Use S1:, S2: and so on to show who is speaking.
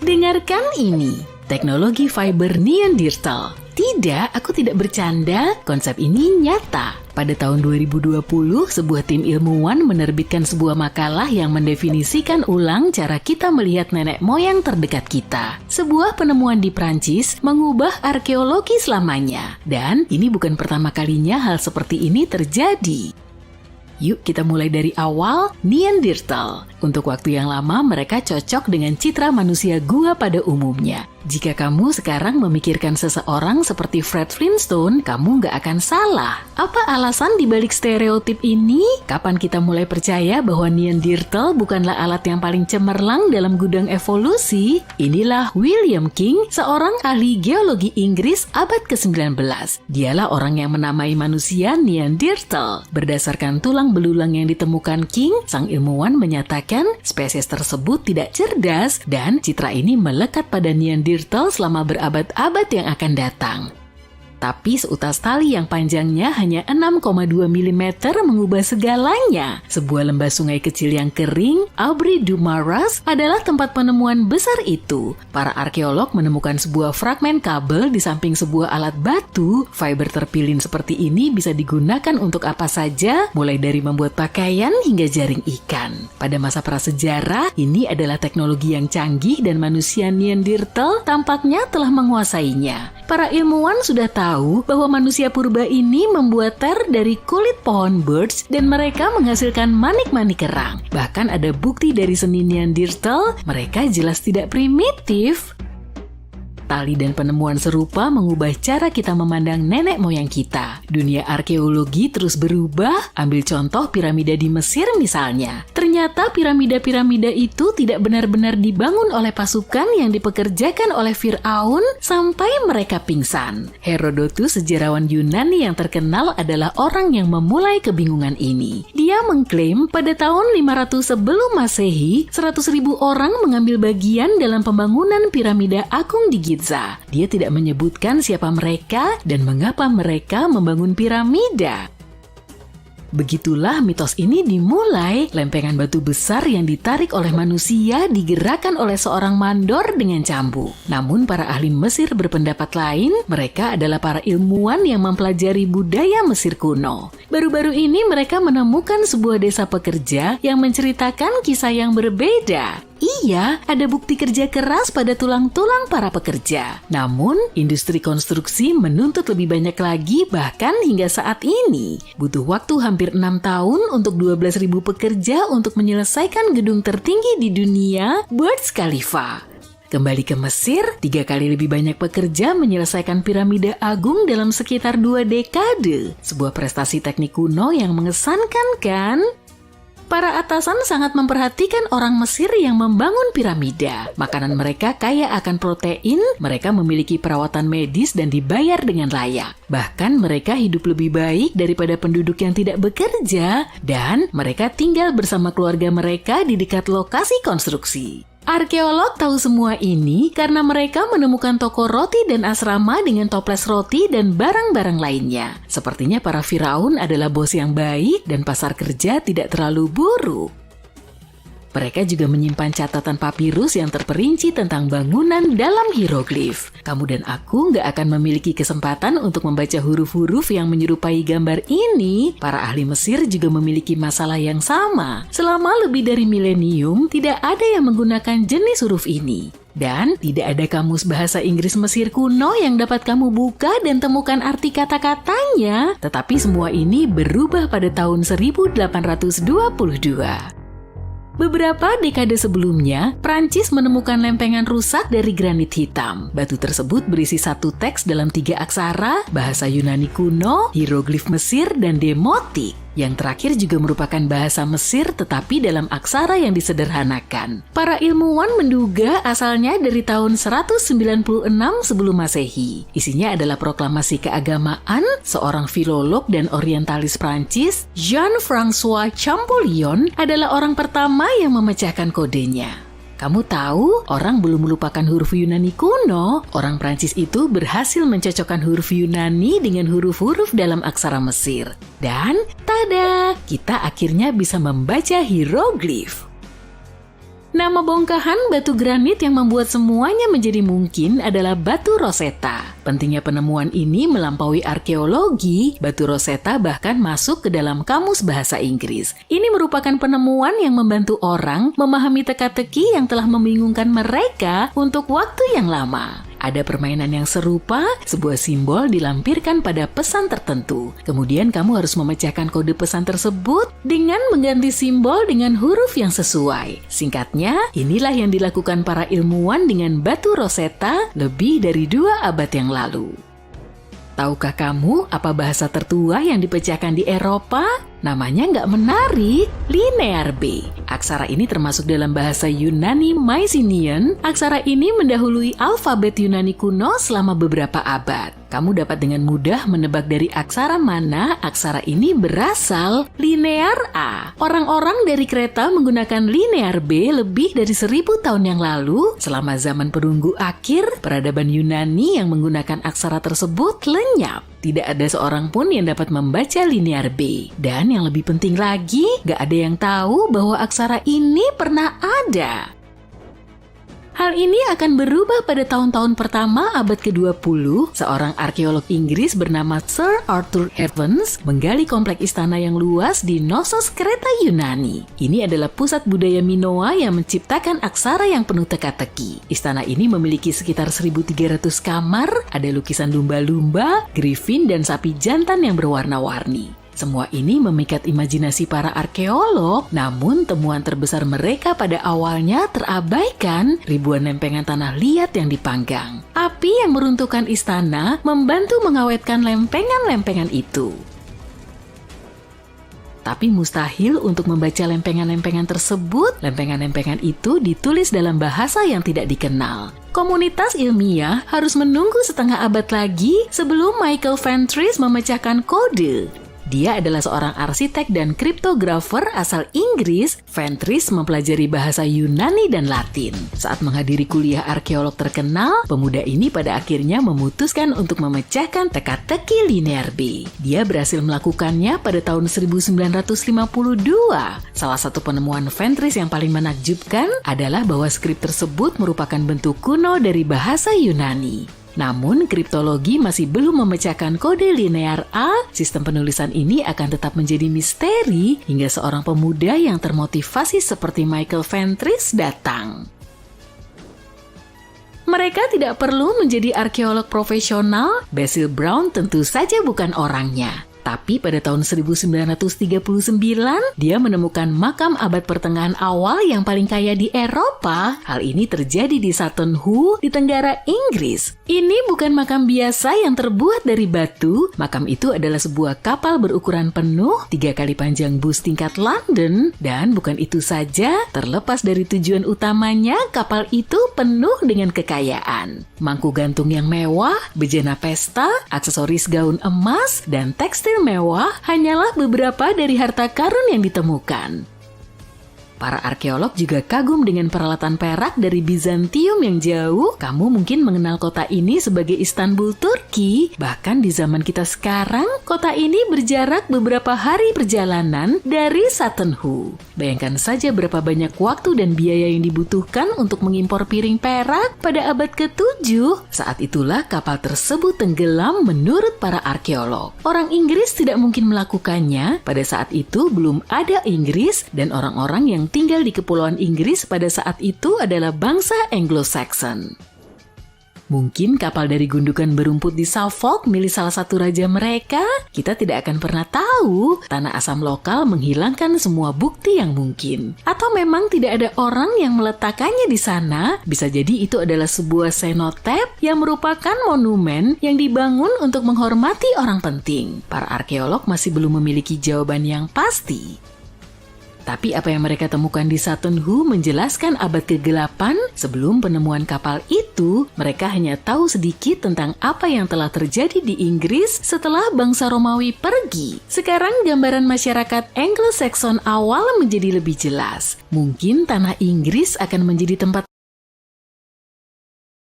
S1: Dengarkan ini, teknologi fiber Neanderthal. Tidak, aku tidak bercanda, konsep ini nyata. Pada tahun 2020, sebuah tim ilmuwan menerbitkan sebuah makalah yang mendefinisikan ulang cara kita melihat nenek moyang terdekat kita. Sebuah penemuan di Prancis mengubah arkeologi selamanya. Dan ini bukan pertama kalinya hal seperti ini terjadi. Yuk kita mulai dari awal, Neanderthal. Untuk waktu yang lama mereka cocok dengan citra manusia gua pada umumnya. Jika kamu sekarang memikirkan seseorang seperti Fred Flintstone, kamu nggak akan salah. Apa alasan dibalik stereotip ini? Kapan kita mulai percaya bahwa Neanderthal bukanlah alat yang paling cemerlang dalam gudang evolusi? Inilah William King, seorang ahli geologi Inggris abad ke-19. Dialah orang yang menamai manusia Neanderthal. Berdasarkan tulang belulang yang ditemukan King, sang ilmuwan menyatakan spesies tersebut tidak cerdas dan citra ini melekat pada Neanderthal selama berabad-abad yang akan datang. Tapi seutas tali yang panjangnya hanya 6,2 mm mengubah segalanya. Sebuah lembah sungai kecil yang kering, Aubry du Maras, adalah tempat penemuan besar itu. Para arkeolog menemukan sebuah fragmen kabel di samping sebuah alat batu. Fiber terpilin seperti ini bisa digunakan untuk apa saja, mulai dari membuat pakaian hingga jaring ikan. Pada masa prasejarah, ini adalah teknologi yang canggih dan manusia Neanderthal tampaknya telah menguasainya. Para ilmuwan sudah tahu bahwa manusia purba ini membuat ter dari kulit pohon birch dan mereka menghasilkan manik-manik kerang. Bahkan ada bukti dari seni Neanderthal, mereka jelas tidak primitif. Tali dan penemuan serupa mengubah cara kita memandang nenek moyang kita. Dunia arkeologi terus berubah. Ambil contoh piramida di Mesir misalnya. Ternyata piramida-piramida itu tidak benar-benar dibangun oleh pasukan yang dipekerjakan oleh Firaun sampai mereka pingsan. Herodotus, sejarawan Yunani yang terkenal, adalah orang yang memulai kebingungan ini. Dia mengklaim pada tahun 500 sebelum Masehi, 100.000 orang mengambil bagian dalam pembangunan piramida agung di Giza. Dia tidak menyebutkan siapa mereka dan mengapa mereka membangun piramida. Begitulah mitos ini dimulai. Lempengan batu besar yang ditarik oleh manusia digerakkan oleh seorang mandor dengan cambuk. Namun para ahli Mesir berpendapat lain. Mereka adalah para ilmuwan yang mempelajari budaya Mesir kuno. Baru-baru ini mereka menemukan sebuah desa pekerja yang menceritakan kisah yang berbeda. Iya, ada bukti kerja keras pada tulang-tulang para pekerja. Namun, industri konstruksi menuntut lebih banyak lagi, bahkan hingga saat ini. Butuh waktu hampir 6 tahun untuk 12.000 pekerja untuk menyelesaikan gedung tertinggi di dunia, Burj Khalifa. Kembali ke Mesir, 3 kali lebih banyak pekerja menyelesaikan piramida agung dalam sekitar 2 dekade. Sebuah prestasi teknik kuno yang mengesankan, kan? Para atasan sangat memperhatikan orang Mesir yang membangun piramida. Makanan mereka kaya akan protein, mereka memiliki perawatan medis dan dibayar dengan layak. Bahkan mereka hidup lebih baik daripada penduduk yang tidak bekerja, dan mereka tinggal bersama keluarga mereka di dekat lokasi konstruksi. Arkeolog tahu semua ini karena mereka menemukan toko roti dan asrama dengan toples roti dan barang-barang lainnya. Sepertinya para Firaun adalah bos yang baik dan pasar kerja tidak terlalu buruk. Mereka juga menyimpan catatan papirus yang terperinci tentang bangunan dalam hieroglif. Kamu dan aku nggak akan memiliki kesempatan untuk membaca huruf-huruf yang menyerupai gambar ini. Para ahli Mesir juga memiliki masalah yang sama. Selama lebih dari milenium, tidak ada yang menggunakan jenis huruf ini. Dan tidak ada kamus bahasa Inggris Mesir kuno yang dapat kamu buka dan temukan arti kata-katanya. Tetapi semua ini berubah pada tahun 1822. Beberapa dekade sebelumnya, Prancis menemukan lempengan rusak dari granit hitam. Batu tersebut berisi satu teks dalam 3 aksara, bahasa Yunani kuno, hieroglif Mesir, dan demotik. Yang terakhir juga merupakan bahasa Mesir tetapi dalam aksara yang disederhanakan. Para ilmuwan menduga asalnya dari tahun 196 sebelum Masehi. Isinya adalah proklamasi keagamaan seorang filolog dan orientalis Prancis, Jean-François Champollion, adalah orang pertama yang memecahkan kodenya. Kamu tahu, orang belum melupakan huruf Yunani kuno. Orang Prancis itu berhasil mencocokkan huruf Yunani dengan huruf-huruf dalam aksara Mesir. Dan, tada! Kita akhirnya bisa membaca hieroglif. Nama bongkahan batu granit yang membuat semuanya menjadi mungkin adalah batu Rosetta. Pentingnya penemuan ini melampaui arkeologi, batu Rosetta bahkan masuk ke dalam kamus bahasa Inggris. Ini merupakan penemuan yang membantu orang memahami teka-teki yang telah membingungkan mereka untuk waktu yang lama. Ada permainan yang serupa, sebuah simbol dilampirkan pada pesan tertentu. Kemudian kamu harus memecahkan kode pesan tersebut dengan mengganti simbol dengan huruf yang sesuai. Singkatnya, inilah yang dilakukan para ilmuwan dengan batu Rosetta lebih dari 2 abad yang lalu. Tahukah kamu apa bahasa tertua yang dipecahkan di Eropa? Namanya nggak menarik, Linear B. Aksara ini termasuk dalam bahasa Yunani Mycenaean. Aksara ini mendahului alfabet Yunani kuno selama beberapa abad. Kamu dapat dengan mudah menebak dari aksara mana aksara ini berasal. Linear A. Orang-orang dari Kreta menggunakan Linear B lebih dari 1000 tahun yang lalu. Selama zaman perunggu akhir, peradaban Yunani yang menggunakan aksara tersebut lenyap. Tidak ada seorang pun yang dapat membaca Linear B. Dan yang lebih penting lagi, gak ada yang tahu bahwa aksara ini pernah ada. Hal ini akan berubah pada tahun-tahun pertama abad ke-20. Seorang arkeolog Inggris bernama Sir Arthur Evans menggali komplek istana yang luas di Knossos, Kreta Yunani. Ini adalah pusat budaya Minoa yang menciptakan aksara yang penuh teka-teki. Istana ini memiliki sekitar 1.300 kamar, ada lukisan lumba-lumba, griffin, dan sapi jantan yang berwarna-warni. Semua ini memikat imajinasi para arkeolog, namun temuan terbesar mereka pada awalnya terabaikan, ribuan lempengan tanah liat yang dipanggang. Api yang meruntuhkan istana membantu mengawetkan lempengan-lempengan itu. Tapi mustahil untuk membaca lempengan-lempengan tersebut. Lempengan-lempengan itu ditulis dalam bahasa yang tidak dikenal. Komunitas ilmiah harus menunggu setengah abad lagi sebelum Michael Ventris memecahkan kode. Dia adalah seorang arsitek dan kriptografer asal Inggris. Ventris mempelajari bahasa Yunani dan Latin. Saat menghadiri kuliah arkeolog terkenal, pemuda ini pada akhirnya memutuskan untuk memecahkan teka-teki Linear B. Dia berhasil melakukannya pada tahun 1952. Salah satu penemuan Ventris yang paling menakjubkan adalah bahwa skrip tersebut merupakan bentuk kuno dari bahasa Yunani. Namun, kriptologi masih belum memecahkan kode Linear A. Sistem penulisan ini akan tetap menjadi misteri hingga seorang pemuda yang termotivasi seperti Michael Ventris datang. Mereka tidak perlu menjadi arkeolog profesional. Basil Brown tentu saja bukan orangnya. Tapi pada tahun 1939, dia menemukan makam abad pertengahan awal yang paling kaya di Eropa. Hal ini terjadi di Sutton Hoo di Tenggara Inggris. Ini bukan makam biasa yang terbuat dari batu. Makam itu adalah sebuah kapal berukuran penuh, 3 kali panjang bus tingkat London. Dan bukan itu saja, terlepas dari tujuan utamanya, kapal itu penuh dengan kekayaan. Mangkuk gantung yang mewah, bejana pesta, aksesoris gaun emas, dan tekstil mewah hanyalah beberapa dari harta karun yang ditemukan. Para arkeolog juga kagum dengan peralatan perak dari Bizantium yang jauh. Kamu mungkin mengenal kota ini sebagai Istanbul, Turki. Bahkan di zaman kita sekarang, kota ini berjarak beberapa hari perjalanan dari Sutton Hoo. Bayangkan saja berapa banyak waktu dan biaya yang dibutuhkan untuk mengimpor piring perak pada abad ke-7. Saat itulah kapal tersebut tenggelam menurut para arkeolog. Orang Inggris tidak mungkin melakukannya. Pada saat itu belum ada Inggris dan orang-orang yang tinggal di Kepulauan Inggris pada saat itu adalah bangsa Anglo-Saxon. Mungkin kapal dari gundukan berumput di Suffolk milik salah satu raja mereka. Kita tidak akan pernah tahu. Tanah asam lokal menghilangkan semua bukti yang mungkin. Atau memang tidak ada orang yang meletakkannya di sana. Bisa jadi itu adalah sebuah cenotaph yang merupakan monumen yang dibangun untuk menghormati orang penting. Para arkeolog masih belum memiliki jawaban yang pasti. Tapi apa yang mereka temukan di Sutton Hoo menjelaskan abad ke-8. Sebelum penemuan kapal itu, mereka hanya tahu sedikit tentang apa yang telah terjadi di Inggris setelah bangsa Romawi pergi. Sekarang gambaran masyarakat Anglo-Saxon awal menjadi lebih jelas. Mungkin tanah Inggris akan menjadi tempat